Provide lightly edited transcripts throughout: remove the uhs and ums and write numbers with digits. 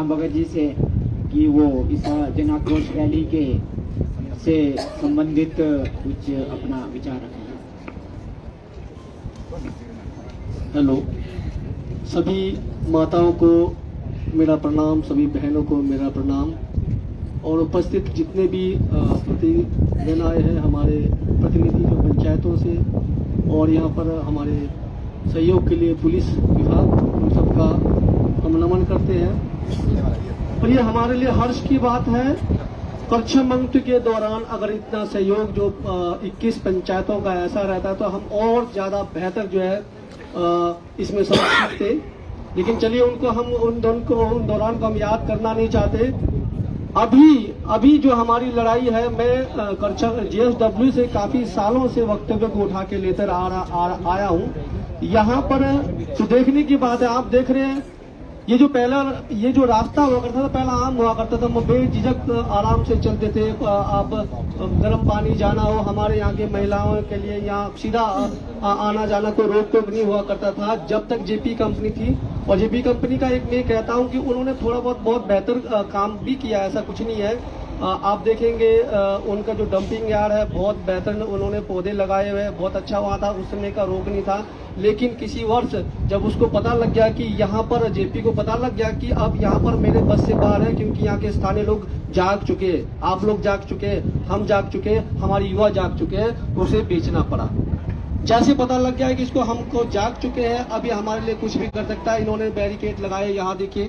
राम भगत जी से कि वो इस जन आक्रोश रैली के से संबंधित कुछ अपना विचार रखें। हेलो, सभी माताओं को मेरा प्रणाम, सभी बहनों को मेरा प्रणाम, और उपस्थित जितने भी प्रतिनिधि आए हैं, हमारे प्रतिनिधि जो पंचायतों से, और यहाँ पर हमारे सहयोग के लिए पुलिस विभाग, उन सबका हम नमन करते हैं। और ये हमारे लिए हर्ष की बात है, करछमंत्र के दौरान अगर इतना सहयोग जो 21 पंचायतों का ऐसा रहता है तो हम और ज़्यादा बेहतर जो है इसमें समझ सकते। लेकिन चलिए, उन दौरान को हम याद करना नहीं चाहते। अभी जो हमारी लड़ाई है, मैं JSW से काफी सालों से वक्तव्य को उठा के लेकर आया हूँ। यहाँ पर तो देखने की बात है, आप देख रहे हैं ये जो रास्ता हुआ करता था, पहला आम हुआ करता था, बेझिझक आराम से चलते थे। आप गर्म पानी जाना हो, हमारे यहाँ के महिलाओं के लिए यहाँ सीधा आना जाना कोई रोक टोक नहीं हुआ करता था, जब तक JP कंपनी थी। और JP कंपनी का एक मैं कहता हूँ कि उन्होंने थोड़ा बहुत बेहतर काम भी किया, ऐसा कुछ नहीं है। आप देखेंगे उनका जो डंपिंग यार्ड है बहुत बेहतर, उन्होंने पौधे लगाए हुए, बहुत अच्छा हुआ था, उस समय का रोग नहीं था। लेकिन किसी वर्ष जब उसको पता लग गया कि यहाँ पर JP को पता लग गया कि अब यहाँ पर मेरे बस से बाहर है, क्योंकि यहाँ के स्थानीय लोग जाग चुके हैं, आप लोग जाग चुके हैं, हम जाग चुके हैं, हमारे युवा जाग चुके हैं, तो उसे बेचना पड़ा। जैसे पता लग गया कि इसको हमको जाग चुके हैं, अब ये हमारे लिए कुछ भी कर सकता है। इन्होंने बैरिकेड लगाए, यहाँ देखिए,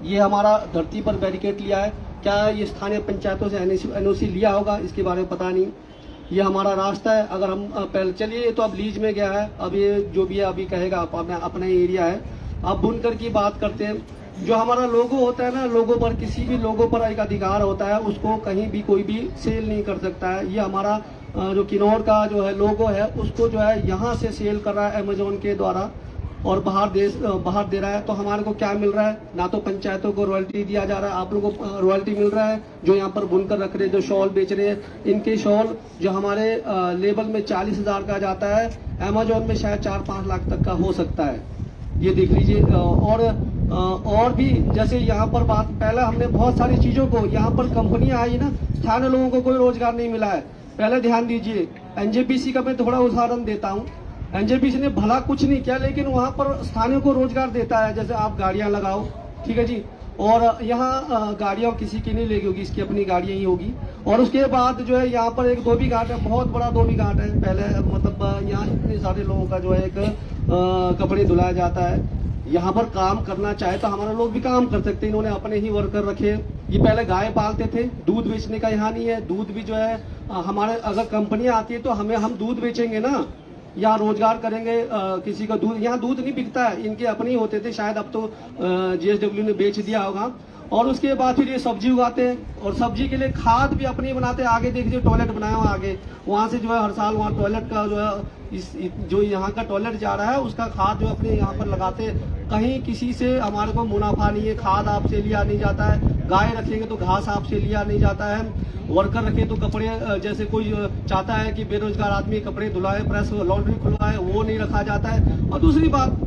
ये हमारा धरती पर बैरिकेड लिया है। क्या ये स्थानीय पंचायतों से NOC लिया होगा, इसके बारे में पता नहीं। ये हमारा रास्ता है, अगर हम पहले चलिए, तो अब लीज में गया है, अब ये जो भी है अभी कहेगा अपना एरिया है। अब बुनकर की बात करते हैं, जो हमारा लोगो होता है ना, लोगो पर किसी भी लोगो पर एक अधिकार होता है, उसको कहीं भी कोई भी सेल नहीं कर सकता है। ये हमारा जो किन्नौर का जो है लोगो है, उसको जो है यहाँ से सेल कर रहा है अमेजोन के द्वारा, और बाहर दे रहा है। तो हमारे को क्या मिल रहा है? ना तो पंचायतों को रॉयल्टी दिया जा रहा है, आप लोगों को रॉयल्टी मिल रहा है। जो यहाँ पर बुनकर रख रहे, जो शॉल बेच रहे हैं, इनके शॉल जो हमारे लेबल में 40,000 का जाता है, अमेजोन में शायद 4-5 लाख तक का हो सकता है। ये देख लीजिए। और भी जैसे यहाँ पर बात, पहले हमने बहुत सारी चीजों को, यहाँ पर कंपनियां आई ना, स्थानीय लोगों को कोई रोजगार नहीं मिला है। पहले ध्यान दीजिए, NJPC का मैं थोड़ा उदाहरण देता हूँ। NJPC ने भला कुछ नहीं किया, लेकिन वहाँ पर स्थानीय को रोजगार देता है। जैसे आप गाड़ियाँ लगाओ, ठीक है जी, और यहाँ गाड़ियाँ किसी की नहीं लेगी होगी, इसकी अपनी गाड़ियाँ ही होगी। और उसके बाद जो है यहाँ पर एक धोबी घाट है, बहुत बड़ा धोबी घाट है। पहले मतलब यहाँ इतने सारे लोगों का जो है एक कपड़े धुलाया जाता है। यहाँ पर काम करना चाहे तो हमारे लोग भी काम कर सकते हैं। इन्होंने अपने ही वर्कर रखे। ये पहले गाय पालते थे, दूध बेचने का यहाँ नहीं है। दूध भी जो है हमारे, अगर कंपनियां आती है तो हम दूध बेचेंगे ना, या रोजगार करेंगे किसी का दूध। यहाँ दूध नहीं बिकता है, इनके अपने ही होते थे, शायद अब तो JSW ने बेच दिया होगा। और उसके बाद फिर ये सब्जी उगाते हैं, और सब्जी के लिए खाद भी अपनी बनाते हैं। आगे देखिए टॉयलेट बनाया हुआ आगे, वहाँ से जो है हर साल वहाँ टॉयलेट का जो है जो यहाँ का टॉयलेट जा रहा है उसका खाद जो अपने यहाँ पर लगाते हैं। कहीं किसी से हमारे को मुनाफा नहीं है, खाद आपसे लिया नहीं जाता है। गाय रखेंगे तो घास आपसे लिया नहीं जाता है। वर्कर रखे तो कपड़े, जैसे कोई चाहता है कि बेरोजगार आदमी कपड़े धुलाए, प्रेस लॉन्ड्री खुलवाए, वो नहीं रखा जाता है। और दूसरी बात,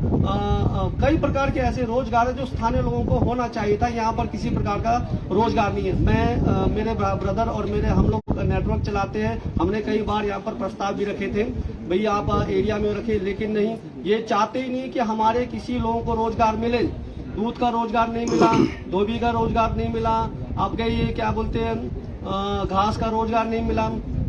कई प्रकार के ऐसे रोजगार है जो स्थानीय लोगों को होना चाहिए था। यहाँ पर किसी प्रकार का रोजगार नहीं है। मैं, मेरे ब्रदर और हम लोग नेटवर्क चलाते हैं। हमने कई बार यहाँ पर प्रस्ताव भी रखे थे, भैया आप एरिया में रखे, लेकिन नहीं, ये चाहते ही नहीं कि हमारे किसी लोगों को रोजगार मिले। दूध का रोजगार नहीं मिला, धोबी का रोजगार नहीं मिला, आपके ये क्या बोलते हैं घास का रोजगार नहीं मिला,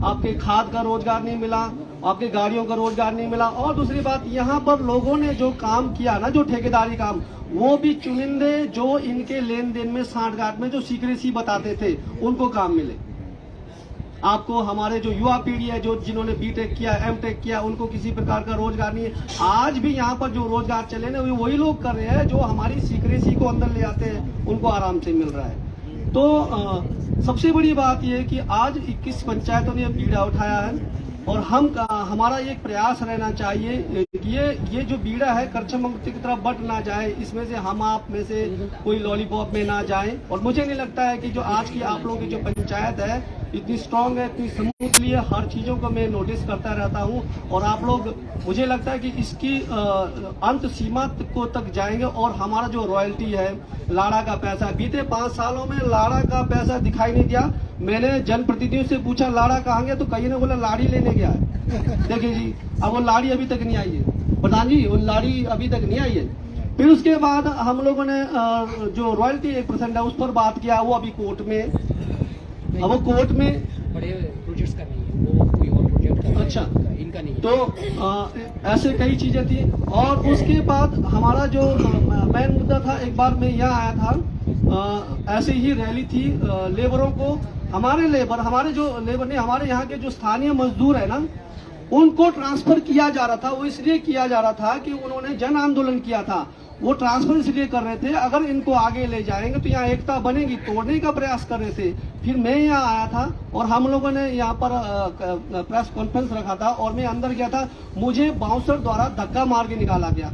आपके खाद का रोजगार नहीं मिला, आपके गाड़ियों का रोजगार नहीं मिला। और दूसरी बात, यहाँ पर लोगों ने जो काम किया ना, जो ठेकेदारी काम, वो भी चुनिंदे जो इनके लेन देन में सांठगांठ में जो सीक्रेसी बताते थे, उनको काम मिले। आपको हमारे जो युवा पीढ़ी है, जो जिन्होंने B.Tech किया, M.Tech किया, उनको किसी प्रकार का रोजगार नहीं है। आज भी यहाँ पर जो रोजगार चले ना, वही लोग कर रहे हैं जो हमारी सीक्रेसी को अंदर ले आते हैं, उनको आराम से मिल रहा है। तो सबसे बड़ी बात यह है कि आज 21 पंचायतों ने बीड़ा उठाया है। और हमारा एक प्रयास रहना चाहिए कि ये जो बीड़ा है करछम मुक्ति की तरफ बढ़ ना जाए, इसमें से हम आप में से कोई लॉलीपॉप में ना जाए। और मुझे नहीं लगता है कि जो आज की आप लोगों की जो पंचायत है इतनी स्ट्रांग है, इतनी स्मूथली है, हर चीजों को मैं नोटिस करता रहता हूँ। और आप लोग, मुझे लगता है कि इसकी अंत सीमा को तक जाएंगे। और हमारा जो रॉयल्टी है, लाड़ा का पैसा, बीते 5 सालों में लाड़ा का पैसा दिखाई नहीं दिया। मैंने जनप्रतिनिधियों से पूछा लाड़ा कहाँ गया, तो कई ने बोला लाड़ी लेने गया है। देखिए जी, अब वो लाड़ी अभी तक नहीं आई है प्रधान जी, वो लाड़ी अभी तक नहीं आई है। फिर उसके बाद हम लोगों ने जो रॉयल्टी 1% है उस पर बात किया, वो अभी कोर्ट में, अब वो कोर्ट में बड़े प्रोजेक्ट्स कर रही है, वो कोई और प्रोजेक्ट कर रही है, अच्छा, इनका नहीं है। तो ऐसे कई चीजें थी। और उसके बाद हमारा जो मेन मुद्दा था, एक बार मैं यहाँ आया था, ऐसे ही रैली थी, लेबरों को, हमारे जो लेबर नहीं, हमारे यहाँ के जो स्थानीय मजदूर है ना, उनको ट्रांसफर किया जा रहा था। वो इसलिए किया जा रहा था कि उन्होंने जन आंदोलन किया था, वो ट्रांसफर इसलिए कर रहे थे, अगर इनको आगे ले जाएंगे तो यहाँ एकता बनेगी, तोड़ने का प्रयास कर रहे थे। फिर मैं यहाँ आया था और हम लोगों ने यहाँ पर प्रेस कॉन्फ्रेंस रखा था और मैं अंदर गया था, मुझे बाउंसर द्वारा धक्का मार के निकाला गया।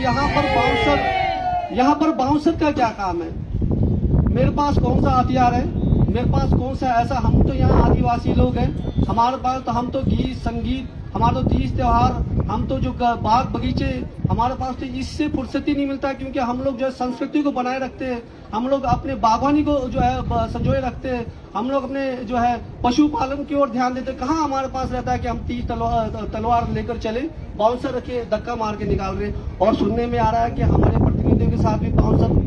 यहाँ पर बाउंसर का क्या काम है? मेरे पास कौन सा हथियार है, मेरे पास कौन सा ऐसा, हम तो यहाँ आदिवासी लोग हैं, हमारे पास तो, हम तो गीत संगीत, हमारा तो तीज त्योहार, हम तो जो बाग बगीचे, हमारे पास तो इससे फुर्सत ही नहीं मिलता, क्योंकि हम लोग जो है संस्कृति को बनाए रखते हैं, हम लोग अपने बागवानी को जो है संजोए रखते हैं, हम लोग अपने जो है पशुपालन की ओर ध्यान देते हैं। कहाँ हमारे पास रहता है कि हम तीज तलवार लेकर चले, बाउंसर रखे धक्का मार के निकाल रहे। और सुनने में आ रहा है कि हमारे प्रतिनिधियों के साथ भी बाउंसर।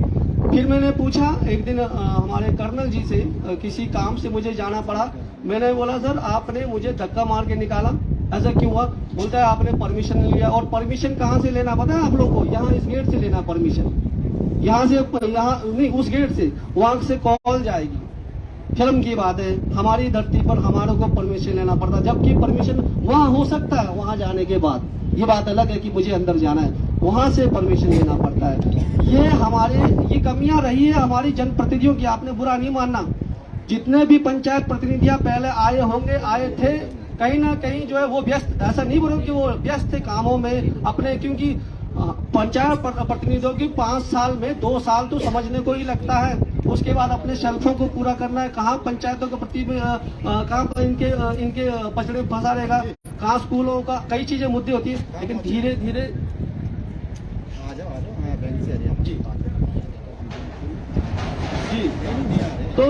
फिर मैंने पूछा एक दिन हमारे कर्नल जी से, किसी काम से मुझे जाना पड़ा, मैंने बोला सर आपने मुझे धक्का मार के निकाला, ऐसा क्यों हुआ? बोलता है आपने परमिशन लिया। और परमिशन कहाँ से लेना पता है आप लोग को? यहाँ इस गेट से लेना परमिशन, यहाँ से, यहाँ नहीं, उस गेट से, वहां से कॉल जाएगी। शर्म की बात है, हमारी धरती पर हमारे को परमिशन लेना पड़ता, जबकि परमिशन वहाँ हो सकता है, वहाँ जाने के बाद ये बात अलग है कि मुझे अंदर जाना है, वहां से परमिशन लेना पड़ता है। ये कमियां रही है हमारी जनप्रतिनिधियों की, आपने बुरा नहीं मानना। जितने भी पंचायत प्रतिनिधियां पहले आए थे, कहीं ना कहीं जो है वो व्यस्त, ऐसा नहीं बोलो कि वो व्यस्त थे कामों में अपने, क्योंकि पंचायत प्रतिनिधियों की 5 साल में 2 साल तो समझने को ही लगता है, उसके बाद अपने शेल्फों को पूरा करना है। कहाँ पंचायतों के प्रति कहाँ इनके पचड़े फंसा रहेगा, कहाँ स्कूलों का, कई चीजें मुद्दे होती है, लेकिन धीरे धीरे जी तो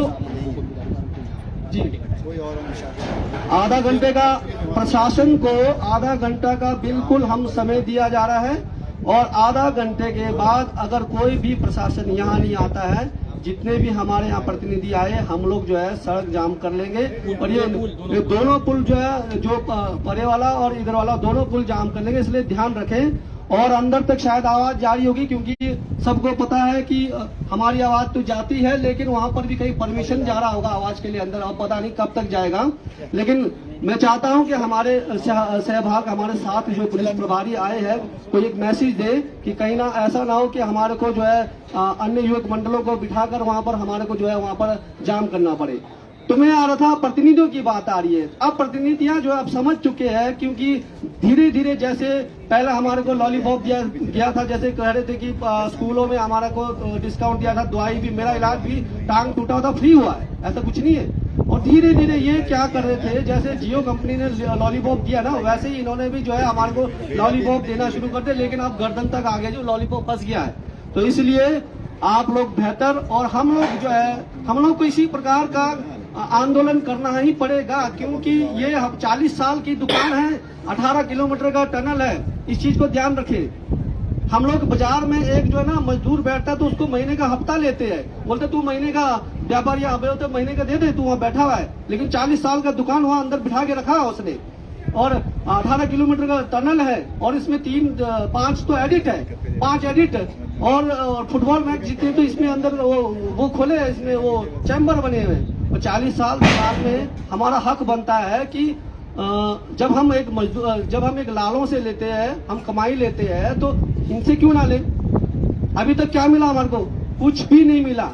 जी आधा घंटे का प्रशासन को, आधा घंटा का बिल्कुल हम समय दिया जा रहा है। और आधा घंटे के बाद अगर कोई भी प्रशासन यहाँ नहीं आता है, जितने भी हमारे यहाँ प्रतिनिधि आए, हम लोग जो है सड़क जाम कर लेंगे। और ये दोनों पुल जो है, जो परे वाला और इधर वाला, दोनों पुल जाम कर लेंगे, इसलिए ध्यान रखें। और अंदर तक शायद आवाज जारी होगी, क्योंकि सबको पता है कि हमारी आवाज तो जाती है, लेकिन वहां पर भी कहीं परमिशन जा रहा होगा आवाज के लिए अंदर, अब पता नहीं कब तक जाएगा। लेकिन मैं चाहता हूं कि हमारे सहभाग, हमारे साथ जो पुलिस प्रभारी आए हैं, कोई एक मैसेज दे कि कहीं ना ऐसा ना हो कि हमारे को जो है अन्य युवक मंडलों को बिठाकर वहां पर हमारे को जो है वहां पर जाम करना पड़े। तो मैं आ रहा था, प्रतिनिधियों की बात आ रही है। अब प्रतिनिधियां जो है अब समझ चुके हैं, क्योंकि धीरे धीरे, जैसे पहले हमारे को लॉलीपॉप दिया गया था, जैसे कह रहे थे कि स्कूलों में हमारे को डिस्काउंट दिया था, दवाई भी, मेरा इलाज भी, टांग टूटा हुआ था, फ्री हुआ है, ऐसा कुछ नहीं है। और धीरे धीरे ये क्या कर रहे थे, जैसे जियो कंपनी ने लॉलीपॉप दिया ना, वैसे ही इन्होंने भी जो है हमारे को लॉलीपॉप देना शुरू कर दिया, लेकिन अब गर्दन तक आ गया, जो लॉलीपॉप फंस गया है। तो इसलिए आप लोग बेहतर, और हम लोग जो है, हम लोग को इसी प्रकार का आंदोलन करना ही पड़ेगा, क्योंकि ये 40 साल की दुकान है, 18 किलोमीटर का टनल है, इस चीज को ध्यान रखें। हम लोग बाजार में एक जो है ना मजदूर बैठता है, तो उसको महीने का हफ्ता लेते हैं, बोलते तू महीने का व्यापारी यहाँ पे, महीने का दे दे, तू वहाँ बैठा हुआ है, लेकिन 40 साल का दुकान वहाँ अंदर बिठा के रखा है उसने। और 18 किलोमीटर का टनल है, और इसमें 5 तो एडिट है, 5 एडिट, और फुटबॉल मैच जीते तो इसमें अंदर वो खोले, इसमें वो चैम्बर बने हुए। और 40 साल के बाद में हमारा हक बनता है कि जब हम एक लालों से लेते हैं, हम कमाई लेते हैं, तो इनसे क्यों ना ले। अभी तक क्या मिला हमारे को? कुछ भी नहीं मिला।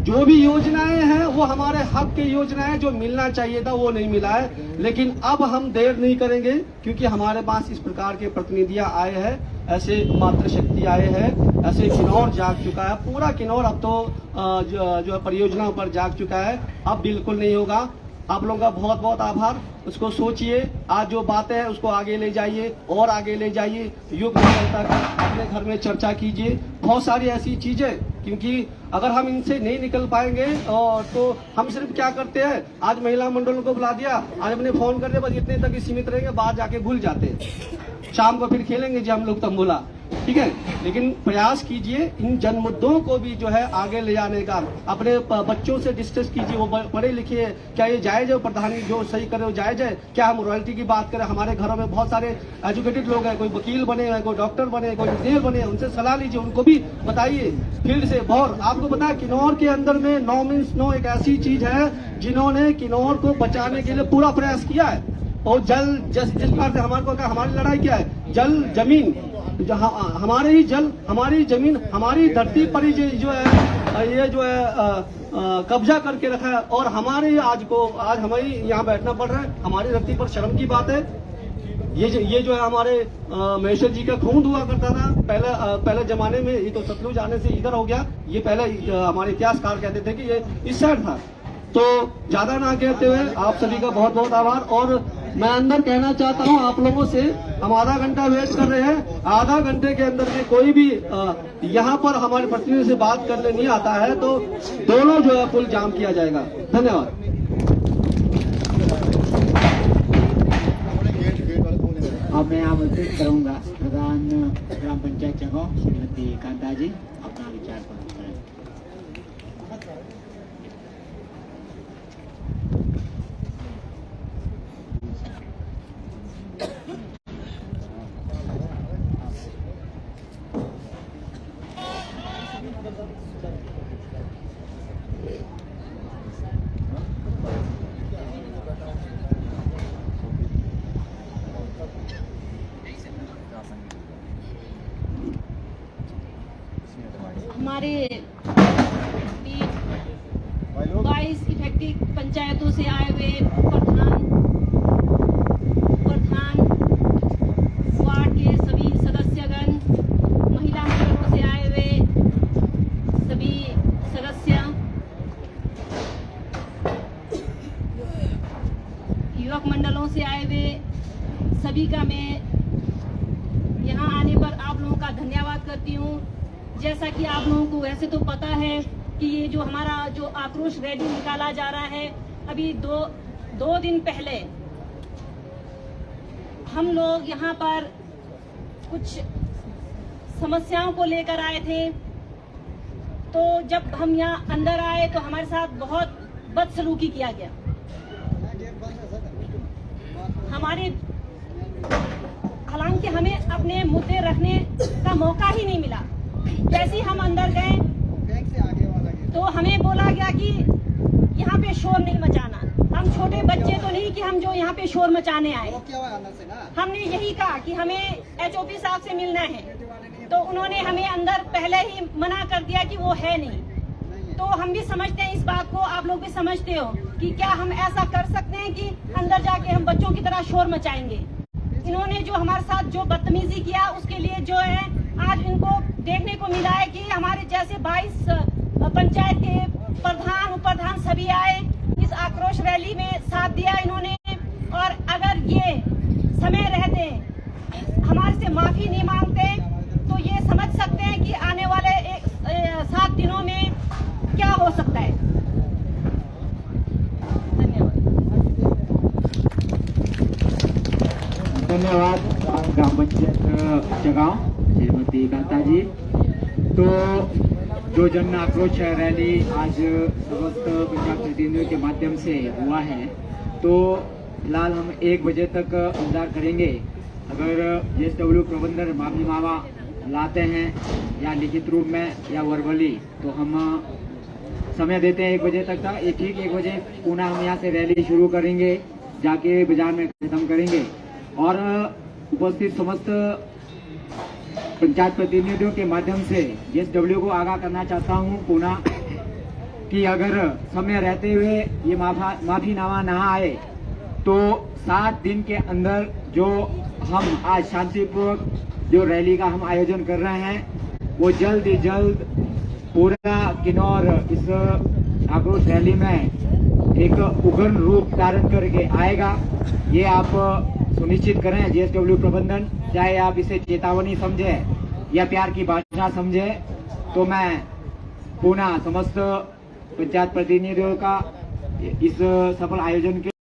जो भी योजनाएं हैं वो हमारे हक की योजनाएं, जो मिलना चाहिए था वो नहीं मिला है। लेकिन अब हम देर नहीं करेंगे, क्योंकि हमारे पास इस प्रकार के प्रतिनिधियां आए हैं, ऐसे मातृशक्ति आए हैं, ऐसे किन्नौर जाग चुका है, पूरा किन्नौर अब तो जो परियोजनाओं पर जाग चुका है। अब बिल्कुल नहीं होगा। आप लोगों का बहुत बहुत आभार। उसको सोचिए, आज जो बातें हैं उसको आगे ले जाइए और आगे ले जाइए, युग मॉडल तक अपने घर में चर्चा कीजिए। बहुत सारी ऐसी चीजें, क्योंकि अगर हम इनसे नहीं निकल पाएंगे और तो हम सिर्फ क्या करते हैं, आज महिला मंडलों को बुला दिया, आज अपने फोन कर दिया, बस इतने तक ही सीमित रहेंगे, बाहर जाके भूल जाते हैं। शाम को फिर खेलेंगे जी हम लोग तंबोला, ठीक है। लेकिन प्रयास कीजिए इन जन मुद्दों को भी जो है आगे ले जाने का। अपने बच्चों से डिस्कस कीजिए, वो पढ़े लिखे, क्या ये जायज है, प्रधानी जो सही करे वो जायज है। क्या हम रॉयल्टी की बात करें, हमारे घरों में बहुत सारे एजुकेटेड लोग हैं, कोई वकील बने हैं, कोई डॉक्टर बने, कोई इंजीनियर बने, उनसे सलाह लीजिए, उनको भी बताइए फील्ड से। बहुत आपको पता है किन्नौर के अंदर में नो मीन्स नो एक ऐसी चीज है जिन्होंने किन्नौर को बचाने के लिए पूरा प्रयास किया है। और जल जिस प्रकार से हमारे को कहा, हमारी लड़ाई क्या है, जल जमीन, जहाँ हमारे ही जल, हमारी जमीन, हमारी धरती पर ही जो है ये जो है कब्जा करके रखा है। और हमारे आज हमें यहाँ बैठना पड़ रहा है, हमारी धरती पर शर्म की बात है। ये जो है हमारे महेश्वर जी का खून हुआ करता था पहले जमाने में। ये तो सतलुज आने से इधर हो गया, ये पहले हमारे इतिहासकार कहते थे कि ये इस साइड था। तो ज्यादा ना कहते हुए आप सभी का बहुत बहुत आभार। और मैं अंदर कहना चाहता हूं आप लोगों से, हम आधा घंटा वेट कर रहे हैं, आधा घंटे के अंदर में कोई भी यहाँ पर हमारे प्रतिनिधि से बात करने नहीं आता है तो दोनों जो है पुल जाम किया जाएगा। धन्यवाद। अब मैं आमंत्रित करूंगा प्रधान ग्राम पंचायत जगांव श्रीमती कांता जी अपना विचार प्रकट करें। हमारे 22 इफेक्टिव पंचायतों से आए हुए प्रधान वार्ड के सभी सदस्यगण, महिला मंडलों से आए हुए सभी सदस्य, युवक मंडलों से आए हुए सभी का मैं यहाँ आने पर आप लोगों का धन्यवाद करती हूँ। जैसा कि आप लोगों को वैसे तो पता है कि ये जो हमारा जो आक्रोश रैली निकाला जा रहा है, अभी दो दिन पहले हम लोग यहाँ पर कुछ समस्याओं को लेकर आए थे। तो जब हम यहाँ अंदर आए तो हमारे साथ बहुत बदसलूकी किया गया। हालांकि हमें अपने मुद्दे रखने का मौका ही नहीं मिला। जैसे ही हम अंदर गए तो हमें बोला गया कि यहाँ पे शोर नहीं मचाना। हम छोटे बच्चे तो नहीं कि हम जो यहाँ पे शोर मचाने आए। हमने यही कहा कि हमें एचओपी साहब से मिलना है, तो उन्होंने हमें अंदर पहले ही मना कर दिया कि वो है नहीं। तो हम भी समझते हैं इस बात को, आप लोग भी समझते हो कि क्या हम ऐसा कर सकते हैं कि अंदर जाके हम बच्चों की तरह शोर मचाएंगे। इन्होंने जो हमारे साथ जो बदतमीजी किया उसके लिए जो है आज इनको देखने को मिला है कि हमारे जैसे 22 पंचायत के प्रधान उप प्रधान सभी आए, इस आक्रोश रैली में साथ दिया इन्होंने। और अगर ये समय रहते हमारे से माफी नहीं मांगते तो ये समझ सकते हैं कि आने वाले 7 दिनों में क्या हो सकता है। धन्यवाद ग्राम पंचायत जगांव श्रीमती कांता जी। तो जो जन आक्रोश रैली आज समस्त पंचायत प्रतिनिधियों के माध्यम से हुआ है, तो फिलहाल हम 1 बजे तक इंतजार करेंगे। अगर JSW प्रबंधन माफीनामा लाते हैं या लिखित रूप में या वर्बली, तो हम समय देते हैं 1 बजे तक का। ये ठीक 1 बजे पुनः हम यहाँ से रैली शुरू करेंगे, जाके बाजार में खत्म करेंगे। और उपस्थित समस्त पंचायत प्रतिनिधियों के माध्यम से JSW को आगाह करना चाहता हूं पुनः कि अगर समय रहते हुए ये माफीनामा ना आए तो 7 दिन के अंदर जो हम आज शांतिपूर्वक जो रैली का हम आयोजन कर रहे हैं वो जल्द ही जल्द पूरा किन्नौर इस आक्रोश रैली में एक उग्र रूप धारण करके आएगा। ये आप सुनिश्चित करें जेएसडब्ल्यू प्रबंधन, चाहे आप इसे चेतावनी समझे या प्यार की भाषा समझे, तो मैं पुनः समस्त पंचायत प्रतिनिधियों का इस सफल आयोजन के